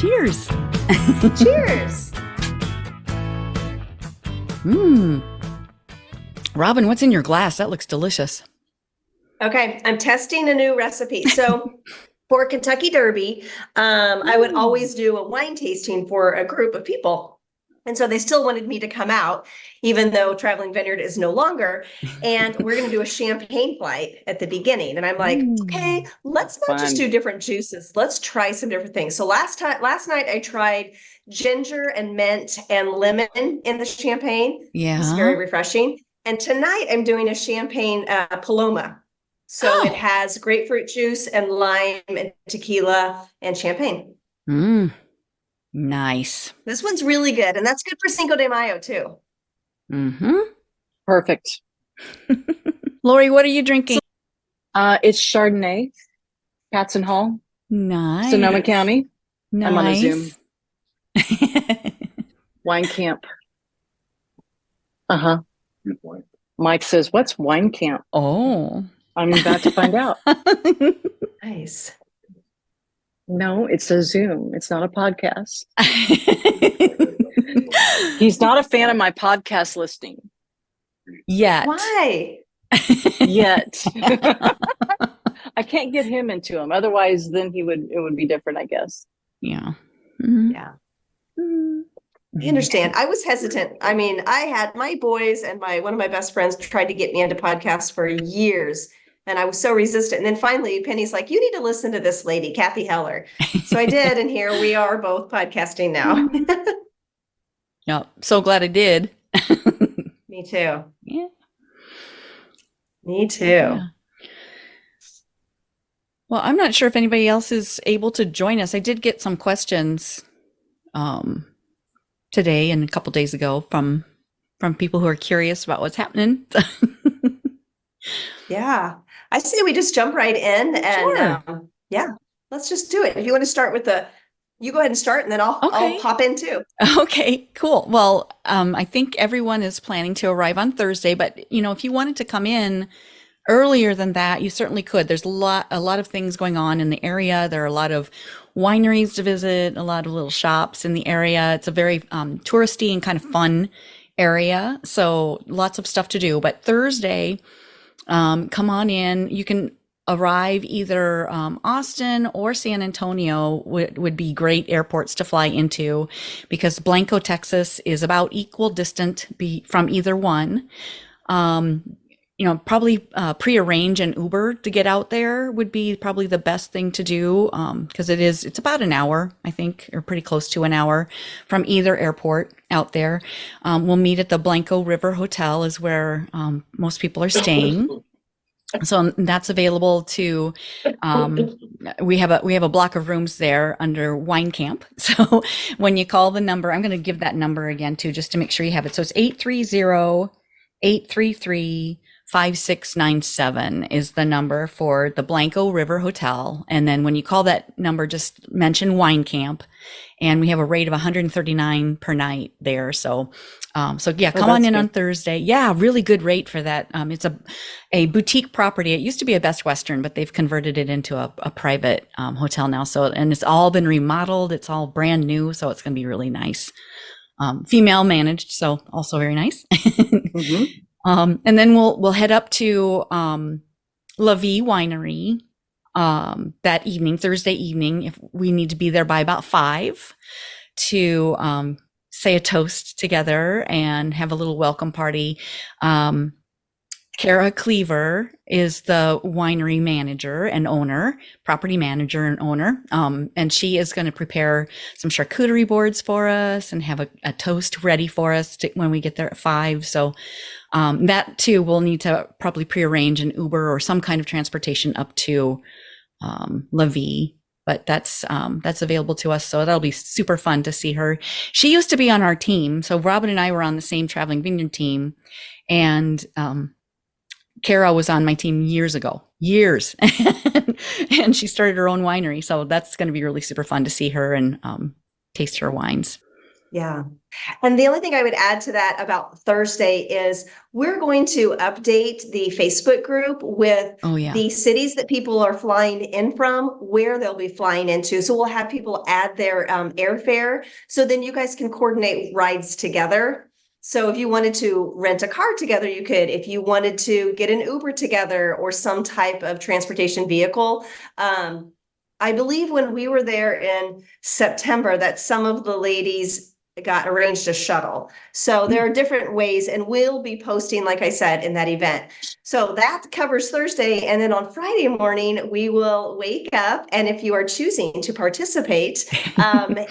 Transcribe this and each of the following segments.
Cheers. Cheers. Robin, what's in your glass? That looks delicious. Okay, I'm testing a new recipe. So for Kentucky Derby, I would always do a wine tasting for a group of people. And so they still wanted me to come out, even though Traveling Vineyard is no longer. And we're going to do a champagne flight at the beginning. And I'm like, okay, let's not just do different juices. Let's try some different things. So last night I tried ginger and mint and lemon in the champagne. Yeah. It's very refreshing. And tonight I'm doing a champagne Paloma. So it has grapefruit juice and lime and tequila and champagne. Nice. This one's really good. And that's good for Cinco de Mayo too. Perfect. Lori, what are you drinking? It's Chardonnay, Katz and Hall, Nice. Sonoma County. Nice. I'm on a Zoom. Wine camp. Mike says, what's wine camp? Oh. I'm about to find out. Nice. No, it's a Zoom. It's not a podcast. He's not a fan of my podcast listing. Yet. Why? Yet. I can't get him into them. Otherwise, then it would be different, I guess. Yeah. Yeah. I understand. I was hesitant. I mean, I had my boys and one of my best friends tried to get me into podcasts for years. And I was so resistant. And then finally, Penny's like, you need to listen to this lady, Kathy Heller. So I did. And here we are both podcasting now. Yep. So glad I did. Me too. Yeah. Me too. Yeah. Well, I'm not sure if anybody else is able to join us. I did get some questions today and a couple days ago from people who are curious about what's happening. Yeah. I say we just jump right in and Sure. Let's just do it. If you want to start with you go ahead and start and then I'll pop in too. Okay, cool. Well, I think everyone is planning to arrive on Thursday, but if you wanted to come in earlier than that, you certainly could. There's a lot of things going on in the area. There are a lot of wineries to visit, a lot of little shops in the area. It's a very touristy and kind of fun area. So lots of stuff to do. But Thursday, come on in. You can arrive either Austin or San Antonio would be great airports to fly into, because Blanco, Texas is about equal distant from either one. Probably pre-arrange an Uber to get out there would be probably the best thing to do, because it's about an hour, I think, or pretty close to an hour from either airport out there. We'll meet at the Blanco River Hotel is where most people are staying. So that's available to, we have a block of rooms there under Wine Camp. So when you call the number, I'm going to give that number again too, just to make sure you have it. So it's 830-833-5697 is the number for the Blanco River Hotel. And then when you call that number, just mention Wine Camp, and we have a rate of $139 per night there. So come on in on Thursday. Yeah, really good rate for that. It's a boutique property. It used to be a Best Western, but they've converted it into a private hotel now. So, and it's all been remodeled. It's all brand new. So it's going to be really nice. Female managed, so also very nice. And then we'll head up to La Vie Winery that evening, Thursday evening. If we need to be there by about 5 to say a toast together and have a little welcome party. Kara Cleaver is the winery manager and owner, property manager and owner. And she is going to prepare some charcuterie boards for us and have a toast ready for us when we get there at 5. So that too, we'll need to probably prearrange an Uber or some kind of transportation up to La Vie. But that's available to us. So that'll be super fun to see her. She used to be on our team. So Robin and I were on the same Traveling Vineyard team. And Kara was on my team years ago, and she started her own winery. So that's going to be really super fun to see her and taste her wines. Yeah. And the only thing I would add to that about Thursday is we're going to update the Facebook group with Oh, yeah. the cities that people are flying in from, where they'll be flying into. So we'll have people add their airfare. So then you guys can coordinate rides together. So if you wanted to rent a car together, you could. If you wanted to get an Uber together or some type of transportation vehicle, I believe when we were there in September that some of the ladies got arranged a shuttle. So there are different ways, and we'll be posting, like I said, in that event. So that covers Thursday. And then on Friday morning, we will wake up. And if you are choosing to participate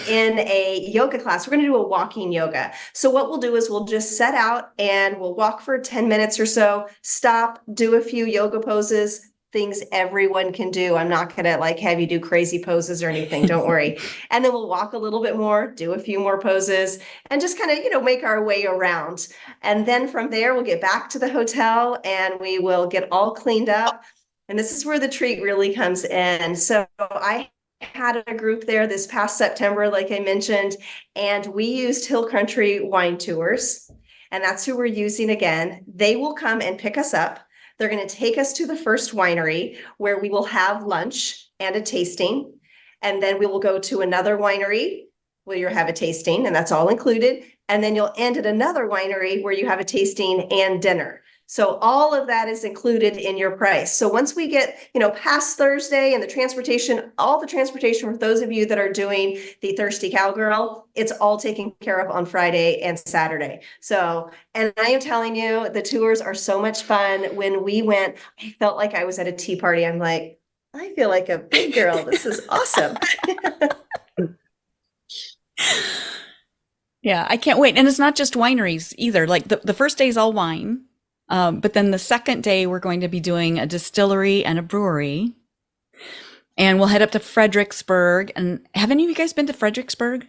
in a yoga class, we're going to do a walking yoga. So what we'll do is we'll just set out and we'll walk for 10 minutes or so, stop, do a few yoga poses, things everyone can do. I'm not going to like have you do crazy poses or anything. Don't worry. And then we'll walk a little bit more, do a few more poses, and just kind of, make our way around. And then from there, we'll get back to the hotel and we will get all cleaned up. And this is where the treat really comes in. So I had a group there this past September, like I mentioned, and we used Hill Country Wine Tours. And that's who we're using again. They will come and pick us up. They're going to take us to the first winery where we will have lunch and a tasting. And then we will go to another winery where you'll have a tasting, and that's all included. And then you'll end at another winery where you have a tasting and dinner. So all of that is included in your price. So once we get, past Thursday and the transportation, all the transportation for those of you that are doing the Thirsty Cowgirl, it's all taken care of on Friday and Saturday. So, and I am telling you, the tours are so much fun. When we went, I felt like I was at a tea party. I'm like, I feel like a big girl. This is awesome. Yeah, I can't wait. And it's not just wineries either. Like the first day is all wine. But then the second day, we're going to be doing a distillery and a brewery. And we'll head up to Fredericksburg. And have any of you guys been to Fredericksburg?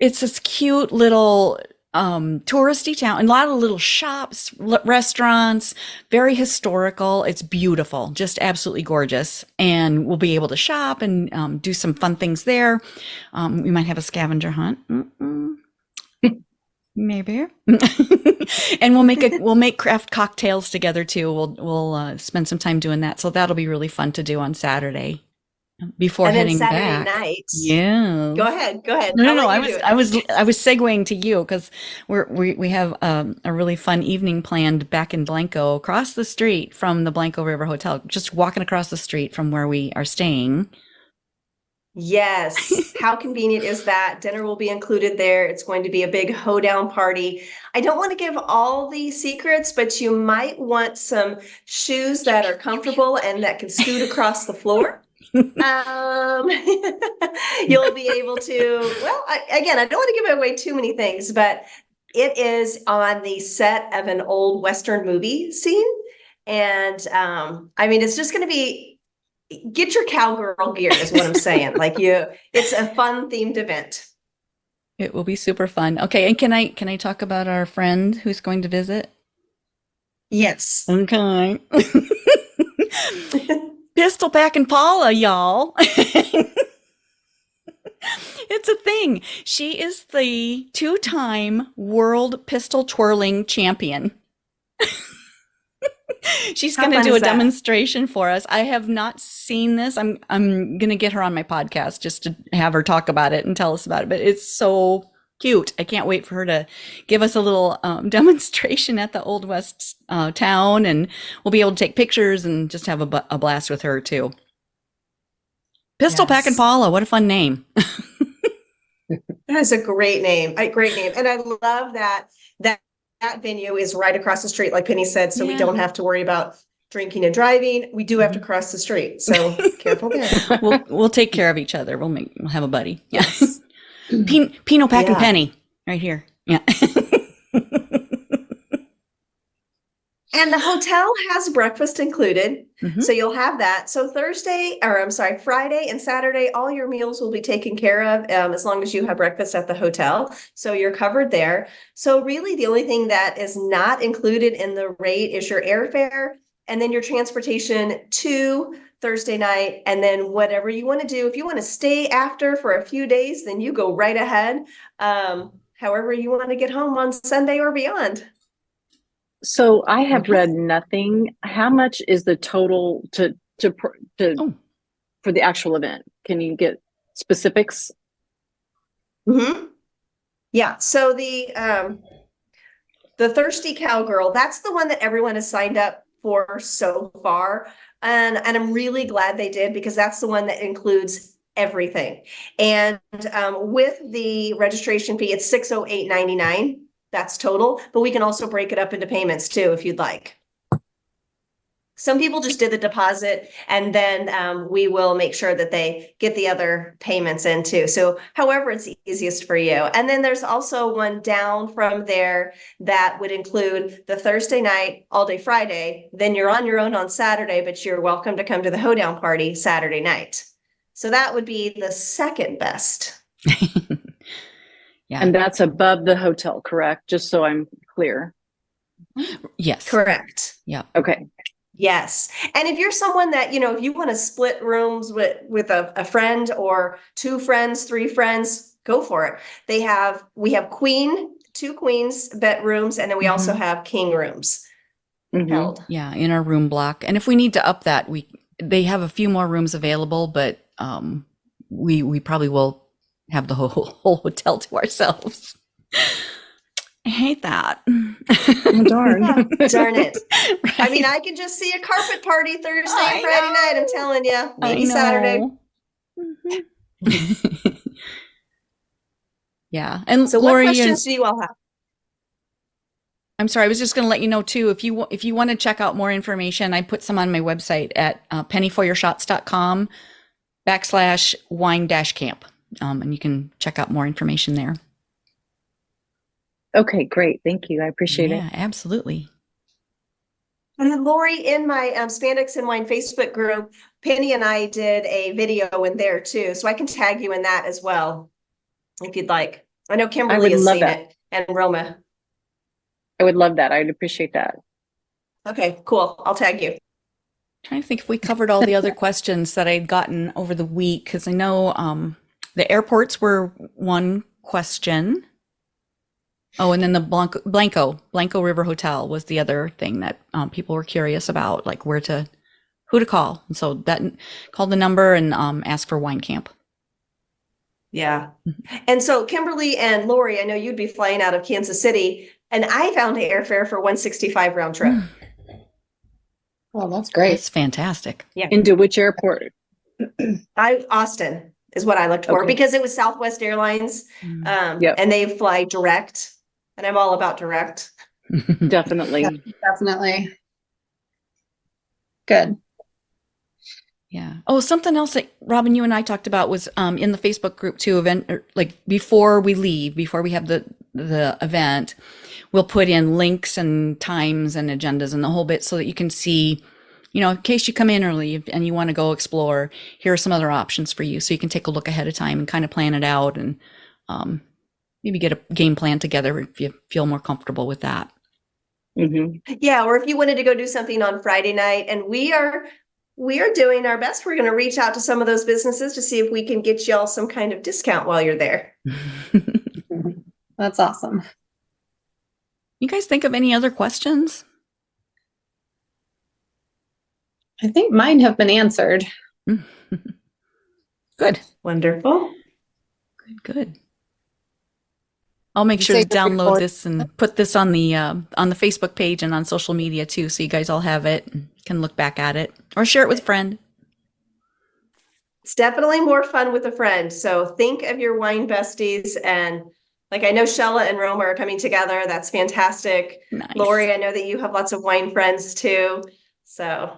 It's this cute little touristy town, and a lot of little shops, restaurants, very historical. It's beautiful, just absolutely gorgeous. And we'll be able to shop and do some fun things there. We might have a scavenger hunt. Maybe. And we'll make craft cocktails together too. We'll spend some time doing that. So that'll be really fun to do on Saturday before And then heading Saturday back. night. Yeah. Go ahead. No. I was segueing to you because we have a really fun evening planned back in Blanco, across the street from the Blanco River Hotel, just walking across the street from where we are staying. Yes. How convenient is that? Dinner will be included there. It's going to be a big hoedown party. I don't want to give all the secrets, but you might want some shoes that are comfortable and that can scoot across the floor. You'll be able to, I don't want to give away too many things, but it is on the set of an old Western movie scene. And it's just going to be, get your cowgirl gear is what I'm saying. It's a fun themed event. It will be super fun. Okay, and can I talk about our friend who's going to visit? Yes. Okay. Pistol Packin' Paula, y'all. It's a thing. She is the 2-time world pistol twirling champion. She's going to do a demonstration for us. I have not seen this. I'm going to get her on my podcast just to have her talk about it and tell us about it. But it's so cute. I can't wait for her to give us a little demonstration at the Old West town, and we'll be able to take pictures and just have a blast with her too. Pistol Packin' Paula, what a fun name. That is a great name. Great name. And I love that venue is right across the street, like Penny said, so we don't have to worry about drinking and driving. We do have to cross the street, so careful there. We'll take care of each other. We'll have a buddy. Yes. Pinot Pack and Penny right here. Yeah. And the hotel has breakfast included. Mm-hmm. So you'll have that. So Friday and Saturday, all your meals will be taken care of as long as you have breakfast at the hotel. So you're covered there. So really the only thing that is not included in the rate is your airfare and then your transportation to Thursday night, and then whatever you want to do. If you want to stay after for a few days, then you go right ahead. However you want to get home on Sunday or beyond. So I have Okay. read nothing. How much is the total Oh. for the actual event? Can you get specifics? Mm-hmm. Yeah. So the Thirsty Cowgirl, that's the one that everyone has signed up for so far. And I'm really glad they did, because that's the one that includes everything. And with the registration fee, it's $608.99. That's total, but we can also break it up into payments too, if you'd like. Some people just did the deposit, and then we will make sure that they get the other payments in too. So however it's easiest for you. And then there's also one down from there that would include the Thursday night, all day Friday. Then you're on your own on Saturday, but you're welcome to come to the hoedown party Saturday night. So that would be the second best. Yeah. And that's above the hotel, correct? Just so I'm clear. Yes. Correct. Yeah. Okay. Yes. And if you're someone that, if you want to split rooms with a friend or two friends, three friends, go for it. We have two queens bedrooms, and then we also have king rooms held. Yeah, in our room block. And if we need to up that, they have a few more rooms available, but we probably will have the whole hotel to ourselves. I hate that. Oh, darn. Yeah, darn it. Right? I mean, I can just see a carpet party Thursday and I Friday night. I'm know. telling you, maybe I know. Saturday. Mhm. Yeah. And So Lori, what questions do you all have? I'm sorry, I was just going to let you know too, if you want to check out more information, I put some on my website at pennyforyourshots.com/wine-camp. And you can check out more information there. Okay, great. Thank you. I appreciate it. Yeah, absolutely. And then Lori, in my Spandex and Wine Facebook group, Penny and I did a video in there too. So I can tag you in that as well, if you'd like. I know Kimberly has seen it, and Roma. I would love that. I'd appreciate that. Okay, cool. I'll tag you. Trying to think if we covered all the other questions that I'd gotten over the week, because I know the airports were one question. Oh, and then the Blanco River Hotel was the other thing that people were curious about, like who to call. And so that called the number and asked for wine camp. Yeah. And so Kimberly and Lori, I know you'd be flying out of Kansas City, and I found airfare for $165 round trip. Oh, that's great. It's fantastic. Yeah. Into which airport? Austin is what I looked for, Okay. because it was Southwest Airlines, Yep. and they fly direct, and I'm all about direct. Definitely. Definitely. Good. Yeah. Oh, something else that Robin, you and I talked about was in the Facebook group too, like before we leave, before we have the event, we'll put in links and times and agendas and the whole bit so that you can see, in case you come in early and you want to go explore, here are some other options for you. So you can take a look ahead of time and kind of plan it out and maybe get a game plan together if you feel more comfortable with that. Mm-hmm. Yeah, or if you wanted to go do something on Friday night, and we are doing our best. We're going to reach out to some of those businesses to see if we can get y'all some kind of discount while you're there. That's awesome. You guys think of any other questions? I think mine have been answered. Good. Wonderful. Good. I'll make sure to download this and put this on the Facebook page and on social media too, so you guys all have it and can look back at it or share it with a friend. It's definitely more fun with a friend. So think of your wine besties, and like I know Shella and Roma are coming together. That's fantastic. Nice. Lori, I know that you have lots of wine friends too. So,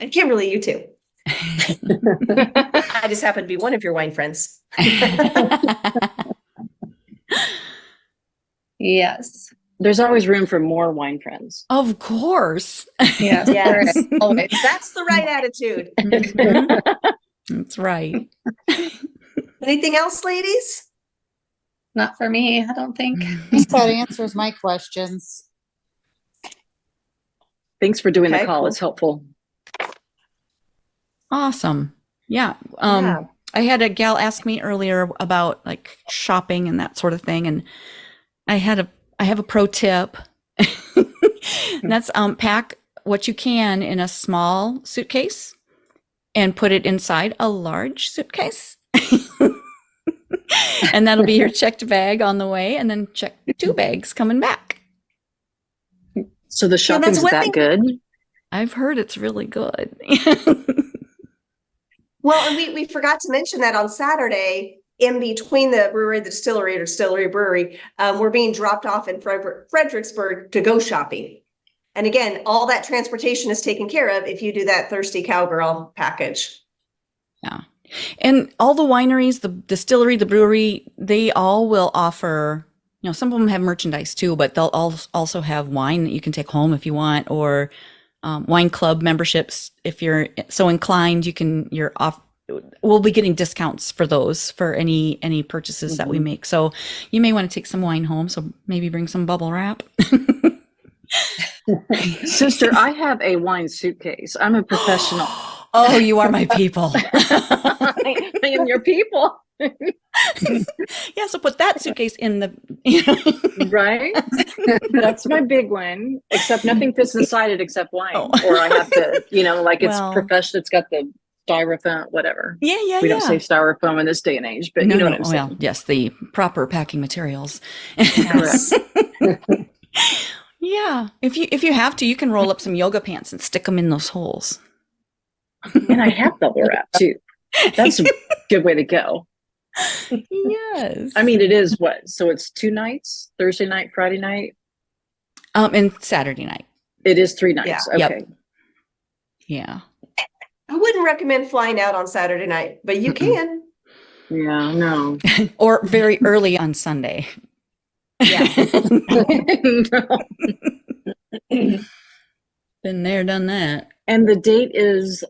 and Kimberly, you too. I just happen to be one of your wine friends. Yes. There's always room for more wine friends. Of course. Yes. Yes. Always. That's the right attitude. Mhm. That's right. Anything else, ladies? Not for me, I don't think. I think that answers my questions. Thanks for doing the Okay, call. cool. It's helpful. Awesome. Yeah. Yeah. I had a gal ask me earlier about like shopping and that sort of thing. And I have a pro tip. And that's pack what you can in a small suitcase and put it inside a large suitcase. And that'll be your checked bag on the way, and then check 2 bags coming back. So the shopping's one that thing- good? I've heard it's really good. Well, and we forgot to mention that on Saturday, in between the brewery, the distillery brewery, we're being dropped off in Fredericksburg to go shopping. And again, all that transportation is taken care of if you do that Thirsty Cowgirl package. Yeah. And all the wineries, the distillery, the brewery, they all will offer, some of them have merchandise too, but they'll also have wine that you can take home if you want, or wine club memberships. If you're so inclined, we'll be getting discounts for those for any purchases that we make. So you may want to take some wine home. So maybe bring some bubble wrap. Sister, I have a wine suitcase. I'm a professional. Oh, you are my people. I am your people. Yeah, so put that suitcase in the, Right? That's my big one. Except nothing fits inside it except wine. Oh. Or I have to, like it's Well. professional. It's got the styrofoam, whatever. Yeah. We don't say styrofoam in this day and age, but No, you know no. what I'm saying. Well, yes, the proper packing materials. Yes. Yeah. If you have to, you can roll up some yoga pants and stick them in those holes. And I have bubble wrap too. That's a good way to go. Yes. I mean, it is what? So it's 2 nights, Thursday night, Friday night. And Saturday night. It is 3 nights. Yeah. Okay. Yep. Yeah. I wouldn't recommend flying out on Saturday night, but you can. Yeah, no. Or very early on Sunday. Yeah. No. Been there, done that. And the date is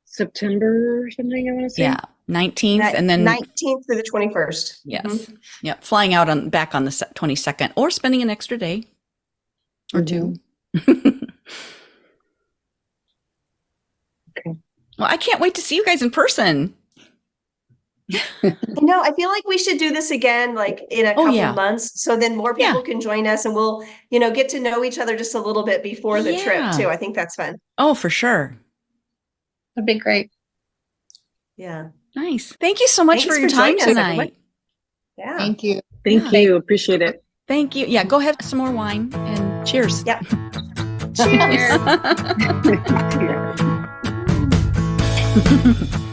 September or something, I want to say. Yeah. 19th and then 19th through the 21st. yes. Mhm. Yeah. Flying out back on the 22nd or spending an extra day or 2. Okay. Well, I can't wait to see you guys in person. I feel like we should do this again, like in a couple yeah. months. So then more people can join us and we'll, get to know each other just a little bit before the trip Yeah. too. I think that's fun. Oh, for sure. That'd be great. Yeah. Nice. Thank you so much Thanks for your for time joining us, tonight. Yeah. Thank you. Thank you. Appreciate it. Thank you. Yeah, go have some more wine and cheers. Yeah. Cheers. Yeah.